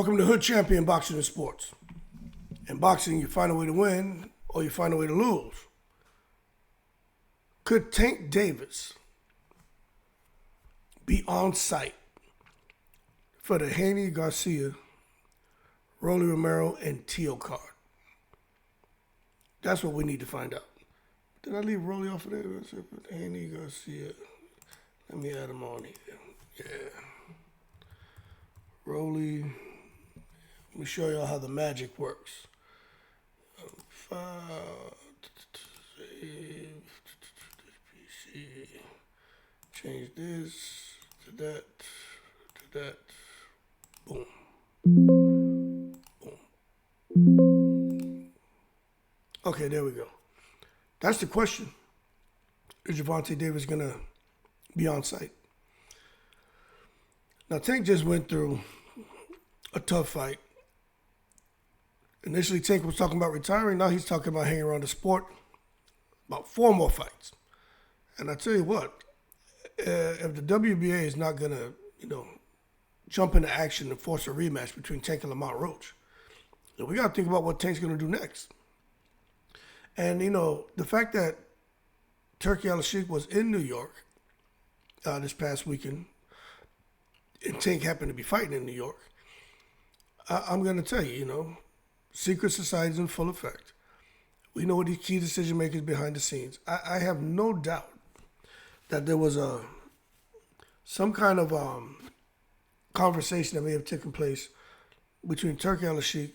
Welcome to Hood Champion Boxing and Sports. In boxing, you find a way to win or you find a way to lose. Could Tank Davis be on site for the Haney, Garcia, Rolly Romero, and Teo card? That's what we need to find out. Did I leave Rolly off of there? Haney, Garcia. Let me add him on here. Yeah. Rolly. Let me show y'all how the magic works. Change this to that, to that. Boom. Boom. Okay, there we go. That's the question. Is Gervonta Davis going to be on site? Now, Tank just went through a tough fight. Initially, Tank was talking about retiring. Now he's talking about hanging around the sport. About 4 more fights. And I tell you what, if the WBA is not going to, jump into action and force a rematch between Tank and Lamont Roach, then we got to think about what Tank's going to do next. And, the fact that Turki Alalshikh was in New York this past weekend, and Tank happened to be fighting in New York, I'm going to tell you, secret society's in full effect. We know what the key decision makers behind the scenes. I have no doubt that there was some kind of conversation that may have taken place between Turki Alalshikh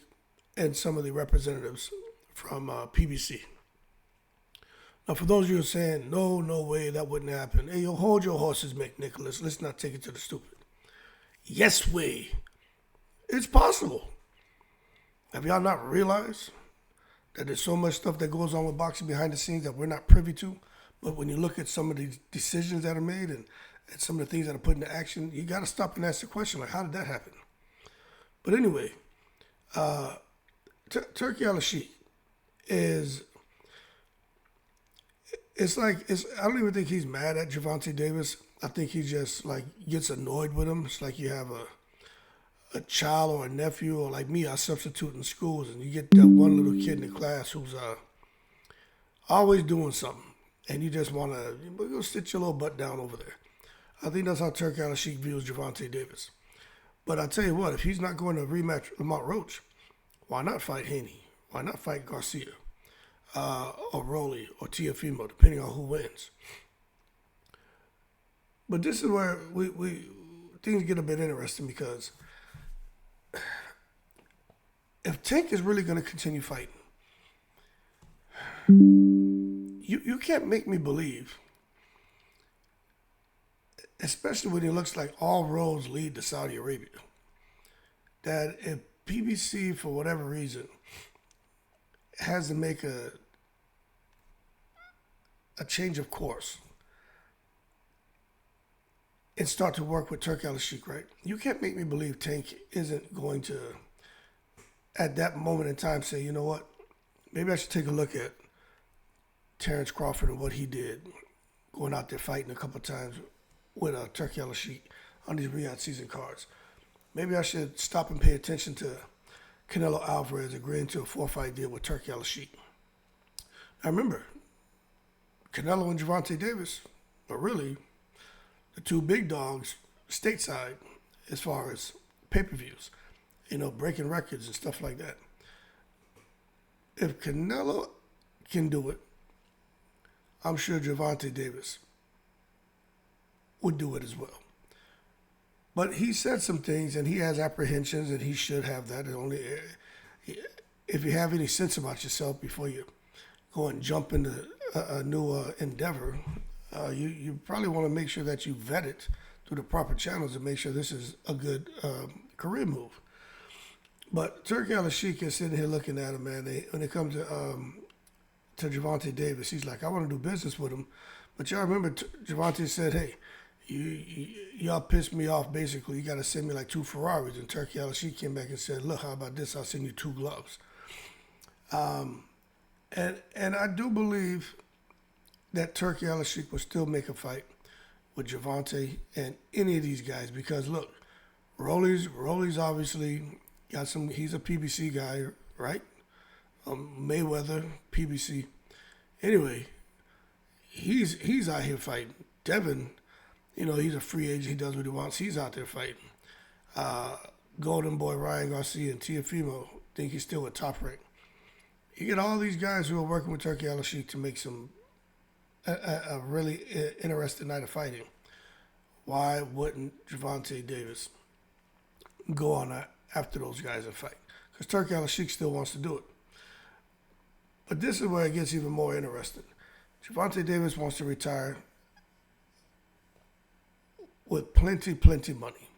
and some of the representatives from PBC. Now, for those of you who are saying, no way, that wouldn't happen. Hey, hold your horses, McNicholas. Let's not take it to the stupid. Yes way. It's possible. Have y'all not realized that there's so much stuff that goes on with boxing behind the scenes that we're not privy to? But when you look at some of these decisions that are made and some of the things that are put into action, you got to stop and ask the question, like, how did that happen? But anyway, Turki Alalshikh I don't even think he's mad at Gervonta Davis. I think he just, gets annoyed with him. It's like you have a child or a nephew, or like me, I substitute in schools, and you get that one little kid in the class who's always doing something, and you just want to go sit your little butt down over there. I think that's how Turki Alalshikh views Gervonta Davis. But I tell you what, if he's not going to rematch Lamont Roach, why not fight Haney? Why not fight Garcia, or Rolly, or Teofimo, depending on who wins? But this is where we things get a bit interesting, because if Tank is really going to continue fighting, you can't make me believe, especially when it looks like all roads lead to Saudi Arabia, that if PBC, for whatever reason, has to make a change of course and start to work with Turki Alalshikh, right? You can't make me believe Tank isn't going to, at that moment in time, say, you know what, maybe I should take a look at Terrence Crawford and what he did, going out there fighting a couple of times with Turki Alalshikh on these Riyadh season cards. Maybe I should stop and pay attention to Canelo Alvarez agreeing to a 4-fight deal with Turki Alalshikh. Now remember, Canelo and Gervonta Davis are really the 2 big dogs stateside as far as pay-per-views, breaking records and stuff like that. If Canelo can do it, I'm sure Gervonta Davis would do it as well. But he said some things, and he has apprehensions, and he should have that. Only if you have any sense about yourself before you go and jump into a new endeavor, you probably want to make sure that you vet it through the proper channels and make sure this is a good career move. But Turki Alalshikh is sitting here looking at him, man. When it comes to Gervonta Davis, he's like, I want to do business with him. But y'all remember Gervonta said, hey, y'all pissed me off, basically. You got to send me like 2 Ferraris. And Turki Alalshikh came back and said, look, how about this? I'll send you 2 gloves. And I do believe that Turki Alalshikh will still make a fight with Gervonta and any of these guys, because look, Rolly's obviously He's a PBC guy, right? Mayweather, PBC. Anyway, he's out here fighting. Devin, he's a free agent. He does what he wants. He's out there fighting. Golden Boy Ryan Garcia and Teofimo think he's still at Top Rank. You get all these guys who are working with Turki Alalshikh to make a really interesting night of fighting. Why wouldn't Gervonta Davis go on after those guys and fight? Because Turki Alalshikh still wants to do it. But this is where it gets even more interesting. Gervonta Davis wants to retire with plenty money,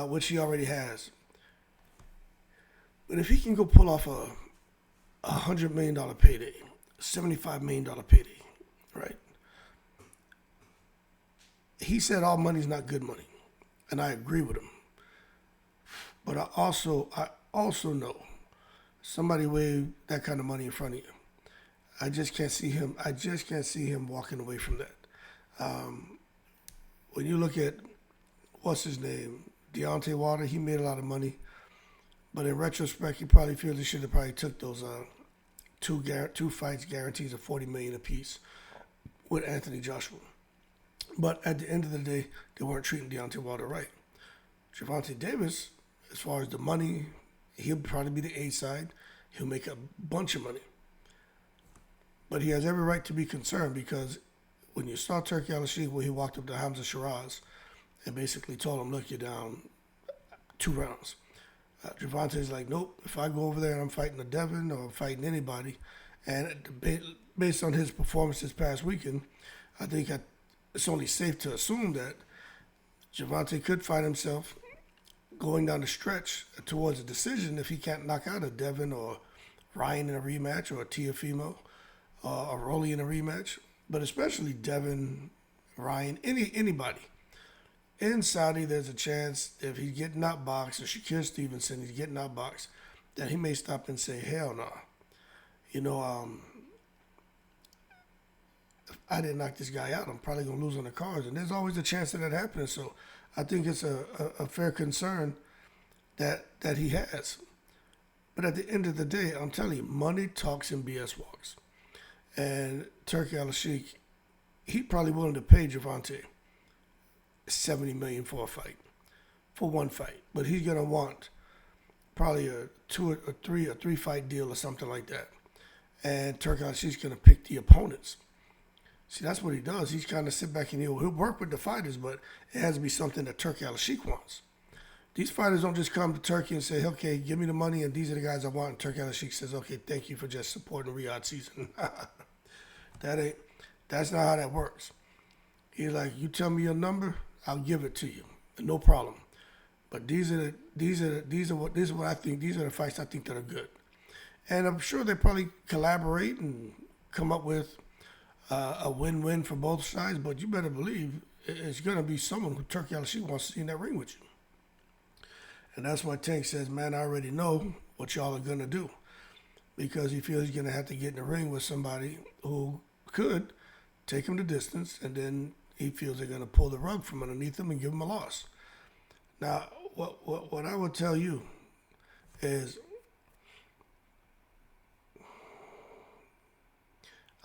which he already has. But if he can go pull off a $100 million payday, $75 million payday, right? He said all money's not good money, and I agree with him. But I also know somebody wave that kind of money in front of you. I just can't see him walking away from that. When you look at what's his name, Deontay Wilder, he made a lot of money, but in retrospect, he probably feels he should have probably took those two fights guarantees of $40 million apiece with Anthony Joshua. But at the end of the day, they weren't treating Deontay Wilder right. Gervonta Davis, as far as the money, he'll probably be the A side. He'll make a bunch of money. But he has every right to be concerned because when you saw Turki Alalshikh, when he walked up to Hamza Shiraz and basically told him, look, you're down 2 rounds. Gervonta's like, nope, if I go over there and I'm fighting a Devin or I'm fighting anybody, and based on his performance this past weekend, I think it's only safe to assume that Gervonta could find himself going down the stretch towards a decision if he can't knock out a Devin or Ryan in a rematch or a Teofimo or a Rolly in a rematch. But especially Devin, Ryan, anybody. In Saudi, there's a chance if he's getting outboxed, or Shakir Stevenson, he's getting outboxed, that he may stop and say, hell no. If I didn't knock this guy out, I'm probably going to lose on the cards. And there's always a chance of that happening. So I think it's a fair concern that he has. But at the end of the day, I'm telling you, money talks and BS walks. And Turki Alalshikh, he's probably willing to pay Gervonta $70 million for one fight. But he's gonna want probably a 3 fight deal or something like that. And Turki Alalshikh's gonna pick the opponents. See, that's what he does. He's kind of sit back and he'll work with the fighters, but it has to be something that Turki Alalshikh wants. These fighters don't just come to Turkey and say, okay, give me the money and these are the guys I want. And Turki Alalshikh says, okay, thank you for just supporting the Riyadh season. That's not how that works. He's like, you tell me your number, I'll give it to you. No problem. But these are what I think, these are the fights I think that are good. And I'm sure they probably collaborate and come up with a win-win for both sides, but you better believe it's going to be someone who Turki Alalshikh wants to see in that ring with you. And that's why Tank says, man, I already know what y'all are going to do. Because he feels he's going to have to get in the ring with somebody who could take him the distance, and then he feels they're going to pull the rug from underneath him and give him a loss. Now, what I would tell you is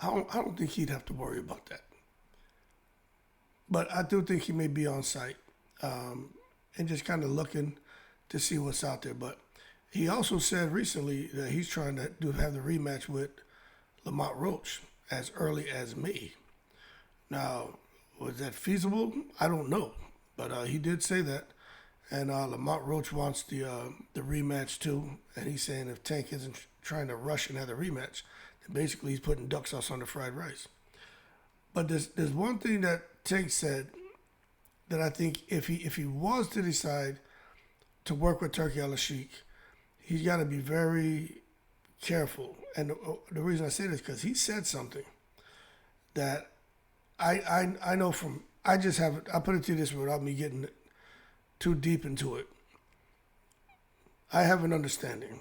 I don't think he'd have to worry about that. But I do think he may be on site and just kind of looking to see what's out there. But he also said recently that he's trying to have the rematch with Lamont Roach as early as May. Now, was that feasible? I don't know. But he did say that. And Lamont Roach wants the rematch too. And he's saying if Tank isn't trying to rush and have the rematch, then basically he's putting duck sauce on the fried rice. But there's one thing that Tank said that I think if he was to decide to work with Turki Alalshikh, he's got to be very careful. And the reason I say this is because he said something that I know from, I put it to you this way without me getting too deep into it. I have an understanding.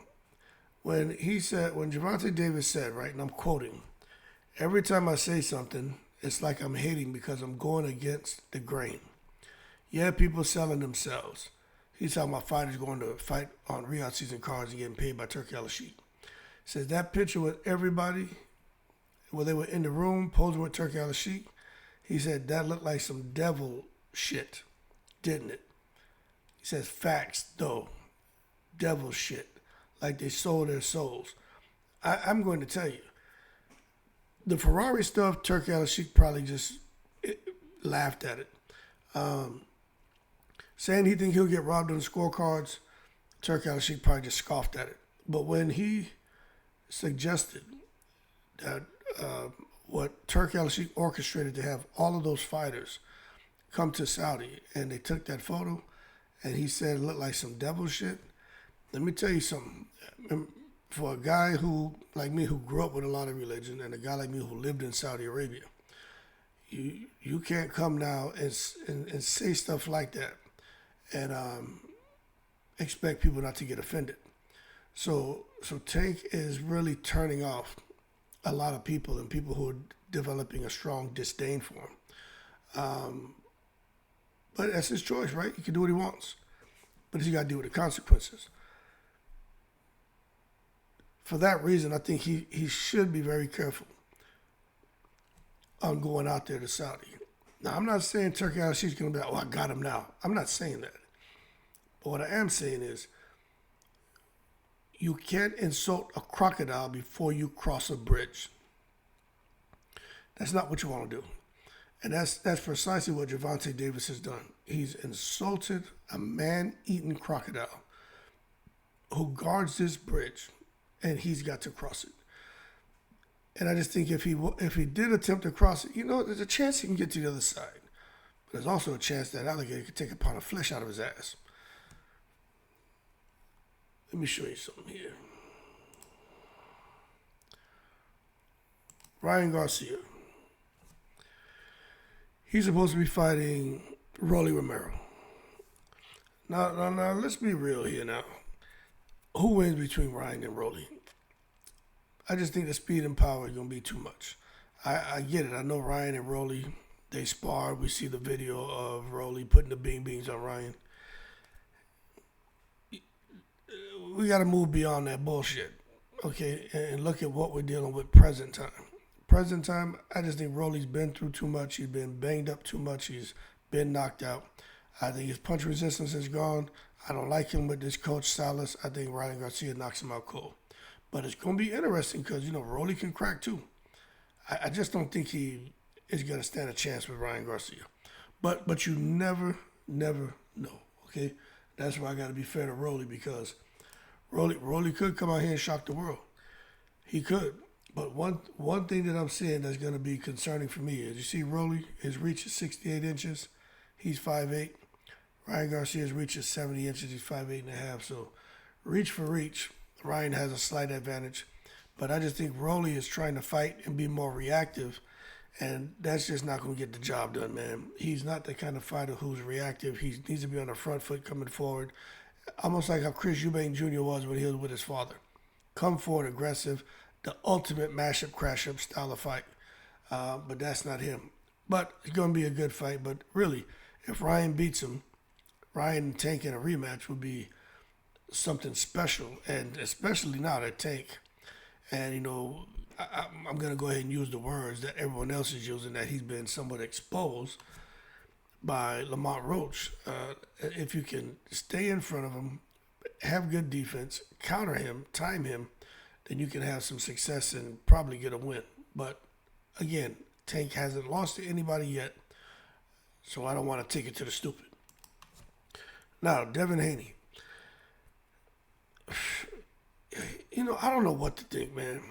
When Gervonta Davis said, right, and I'm quoting, every time I say something, it's like I'm hating because I'm going against the grain. Yeah, people selling themselves. He's talking about fighters going to fight on Riyadh season cards and getting paid by Turki Alalshikh. Says that picture with everybody, where they were in the room posing with Turki Alalshikh, he said that looked like some devil shit, didn't it? He says facts, though. Devil shit. Like they sold their souls. I'm going to tell you, the Ferrari stuff, Turki Alalshikh probably just laughed at it. Saying he think he'll get robbed on the scorecards, Turki Alalshikh probably just scoffed at it. But when he suggested that what Turki Alalshikh orchestrated to have all of those fighters come to Saudi, and they took that photo, and he said it looked like some devil shit. Let me tell you something. For a guy who, like me, who grew up with a lot of religion, and a guy like me who lived in Saudi Arabia, you can't come now and say stuff like that and expect people not to get offended. So Tank is really turning off a lot of people and people who are developing a strong disdain for him. But that's his choice, right? He can do what he wants. But he's got to deal with the consequences. For that reason, I think he should be very careful on going out there to Saudi. Now, I'm not saying Turki Alalshikh's going to be like, oh, I got him now. I'm not saying that. But what I am saying is, you can't insult a crocodile before you cross a bridge. That's not what you want to do. And that's precisely what Gervonta Davis has done. He's insulted a man-eating crocodile who guards this bridge, and he's got to cross it. And I just think if he did attempt to cross it, there's a chance he can get to the other side. But there's also a chance that alligator could take a pound of flesh out of his ass. Let me show you something here. Ryan Garcia. He's supposed to be fighting Rolly Romero. Now, let's be real here now. Who wins between Ryan and Rolly? I just think the speed and power are going to be too much. I get it. I know Ryan and Rolly, they spar. We see the video of Rolly putting the beans on Ryan. We got to move beyond that bullshit, okay, and look at what we're dealing with present time. Present time, I just think Rolly's been through too much. He's been banged up too much. He's been knocked out. I think his punch resistance is gone. I don't like him with this coach, Salas. I think Ryan Garcia knocks him out cold. But it's going to be interesting because, Rolly can crack too. I just don't think he is going to stand a chance with Ryan Garcia. But you never know, okay? That's why I got to be fair to Rolly because Rolly could come out here and shock the world. He could. But one thing that I'm seeing that's going to be concerning for me is, you see Rolly, his reach is 68 inches. He's 5'8". Ryan Garcia's reach is 70 inches. He's 5'8.5". So reach for reach, Ryan has a slight advantage. But I just think Rolly is trying to fight and be more reactive. And that's just not going to get the job done, man. He's not the kind of fighter who's reactive. He needs to be on the front foot coming forward. Almost like how Chris Eubank Jr. was when he was with his father. Come forward aggressive. The ultimate mash-up, crash-up style of fight. But that's not him. But it's going to be a good fight. But really, if Ryan beats him, Ryan and Tank in a rematch would be something special. And especially now that Tank, and I'm going to go ahead and use the words that everyone else is using, that he's been somewhat exposed by Lamont Roach. If you can stay in front of him, have good defense, counter him, time him, then you can have some success and probably get a win. But again, Tank hasn't lost to anybody yet, so I don't want to take it to the stupid. Now, Devin Haney. I don't know what to think, man.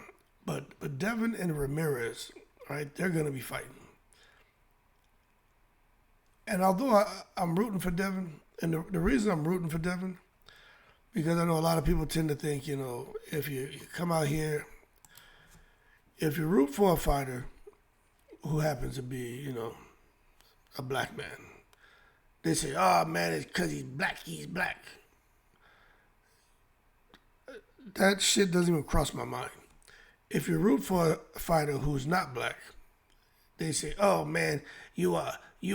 But Devin and Ramirez, right, they're going to be fighting. And although I'm rooting for Devin, and the reason I'm rooting for Devin, because I know a lot of people tend to think, if you come out here, if you root for a fighter who happens to be, a black man, they say, oh, man, it's because he's black. That shit doesn't even cross my mind. If you root for a fighter who's not black, they say, oh, man, you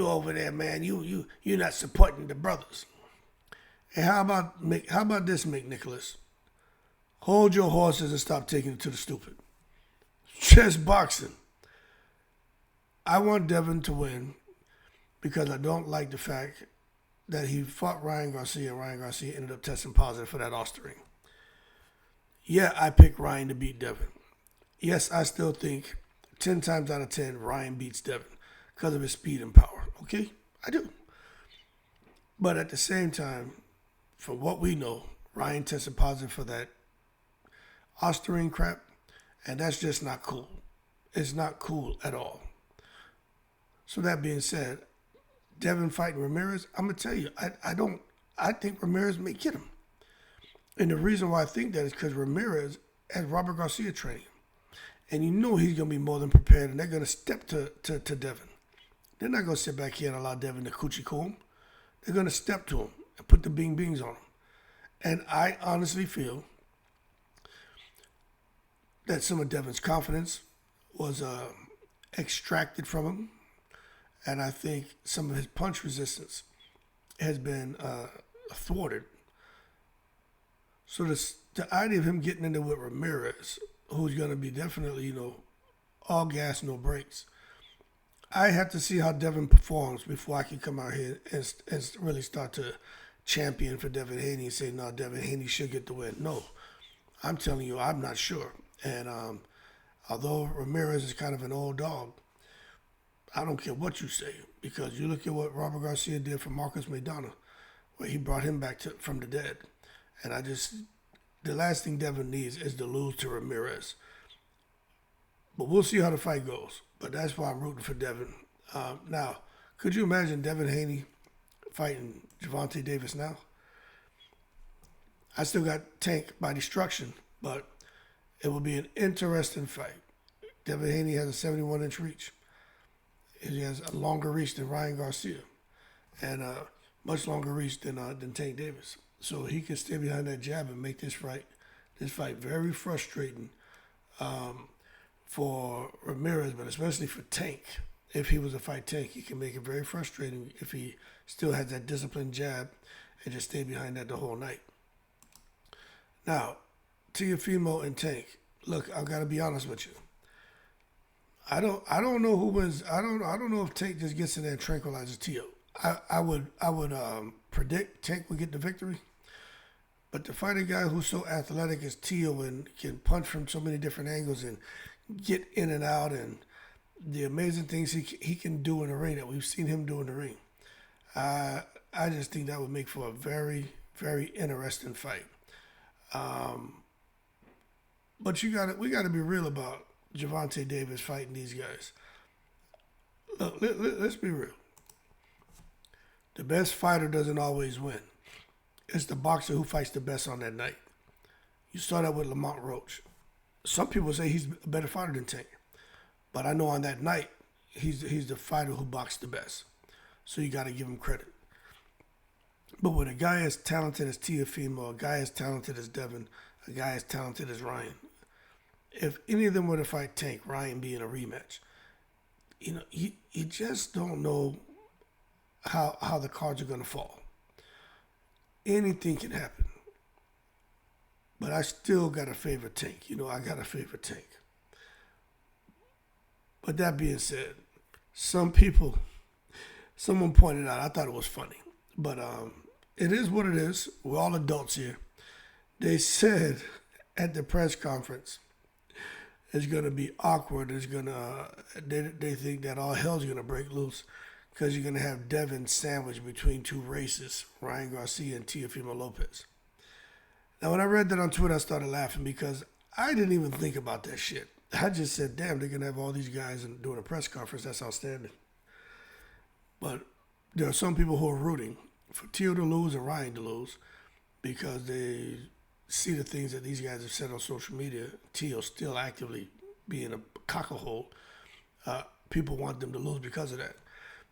over there, man, you're not supporting the brothers. And how about this, McNicholas? Hold your horses and stop taking it to the stupid. Just boxing. I want Devin to win because I don't like the fact that he fought Ryan Garcia and Ryan Garcia ended up testing positive for that Osterring. Yeah, I picked Ryan to beat Devin. Yes, I still think 10 times out of 10, Ryan beats Devin because of his speed and power. Okay? I do. But at the same time, from what we know, Ryan tested positive for that Osterring crap, and that's just not cool. It's not cool at all. So that being said, Devin fighting Ramirez, I'm gonna tell you, I think Ramirez may get him. And the reason why I think that is because Ramirez has Robert Garcia training. And you know he's gonna be more than prepared, and they're gonna step to Devin. They're not gonna sit back here and allow Devin to coochie coo him. They're gonna step to him and put the bing bings on him. And I honestly feel that some of Devin's confidence was extracted from him. And I think some of his punch resistance has been thwarted. So the idea of him getting into with Ramirez, who's going to be definitely, all gas, no brakes, I have to see how Devin performs before I can come out here and really start to champion for Devin Haney and say, no, Devin Haney should get the win. No, I'm telling you, I'm not sure. And although Ramirez is kind of an old dog, I don't care what you say, because you look at what Robert Garcia did for Marcus Maidana, where he brought him back from the dead. And the last thing Devin needs is to lose to Ramirez. But we'll see how the fight goes. But that's why I'm rooting for Devin. Now, could you imagine Devin Haney fighting Gervonta Davis now? I still got Tank by destruction, but it will be an interesting fight. Devin Haney has a 71-inch reach. He has a longer reach than Ryan Garcia, and much longer reach than Tank Davis. So he can stay behind that jab and make this fight very frustrating for Ramirez, but especially for Tank. If he was a fight Tank, he can make it very frustrating if he still has that disciplined jab and just stay behind that the whole night. Now, Teofimo and Tank. Look, I've got to be honest with you. I don't know who wins. I don't know if Tank just gets in there and tranquilizes Teo. I would predict Tank would get the victory. But to fight a guy who's so athletic as Teo and can punch from so many different angles and get in and out and the amazing things he can do in the ring that we've seen him do in the ring, I just think that would make for a very, very interesting fight. But we got to be real about Gervonta Davis fighting these guys. Look, let's be real. The best fighter doesn't always win. It's the boxer who fights the best on that night. You start out with Lamont Roach. Some people say he's a better fighter than Tank. But I know on that night, he's the fighter who boxed the best. So you got to give him credit. But with a guy as talented as Teofimo, a guy as talented as Devin, a guy as talented as Ryan, if any of them were to fight Tank, Ryan being a rematch, you just don't know how the cards are going to fall. Anything can happen. But I still got to favor Tank. I got to favor Tank. But that being said, someone pointed out, I thought it was funny, but it is what it is. We're all adults here. They said at the press conference, it's going to be awkward. They think that all hell's going to break loose because you're going to have Devin sandwiched between two racists, Ryan Garcia and Teofimo Lopez. Now, when I read that on Twitter, I started laughing because I didn't even think about that shit. I just said, damn, they're going to have all these guys doing a press conference. That's outstanding. But there are some people who are rooting for Teo to lose and Ryan to lose because they see the things that these guys have said on social media. Teo still actively being a cockahole. People want them to lose because of that.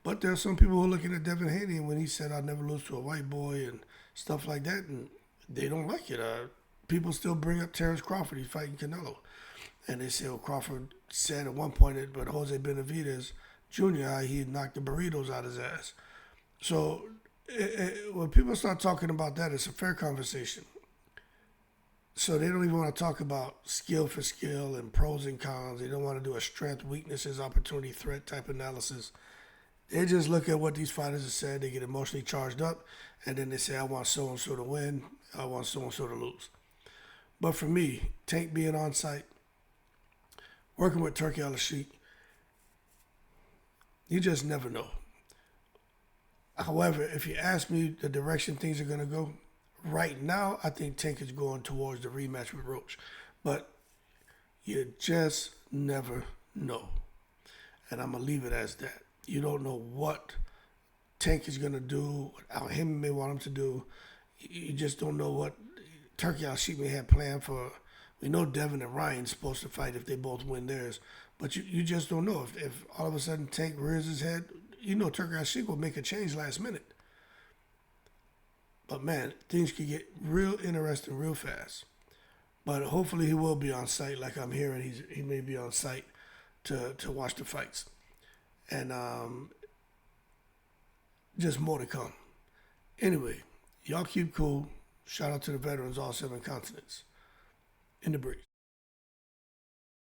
But there are some people who are looking at Devin Haney and when he said, I'll never lose to a white boy and stuff like that, and they don't like it. People still bring up Terrence Crawford. He's fighting Canelo. And they say, Crawford said at one point, but Jose Benavidez Jr., he knocked the burritos out his ass. So when people start talking about that, it's a fair conversation. So they don't even want to talk about skill for skill and pros and cons. They don't want to do a strength, weaknesses, opportunity, threat type analysis. They just look at what these fighters have said. They get emotionally charged up, and then they say, I want so and so to win. I want so and so to lose. But for me, Tank being on site, working with Turki Alalshikh, you just never know. However, if you ask me the direction things are going to go, right now, I think Tank is going towards the rematch with Roach. But you just never know. And I'm going to leave it as that. You don't know what Tank is going to do, what Al Hammond may want him to do. You just don't know what Turki Alalshikh may have planned for. We know Devin and Ryan's supposed to fight if they both win theirs. But you just don't know. If all of a sudden Tank rears his head, you know Turki Alalshikh will make a change last minute. But man, things could get real interesting real fast. But hopefully he will be on site, like I'm hearing he may be on site to watch the fights. And just more to come. Anyway, y'all keep cool. Shout out to the veterans, all 7 continents. In the breeze.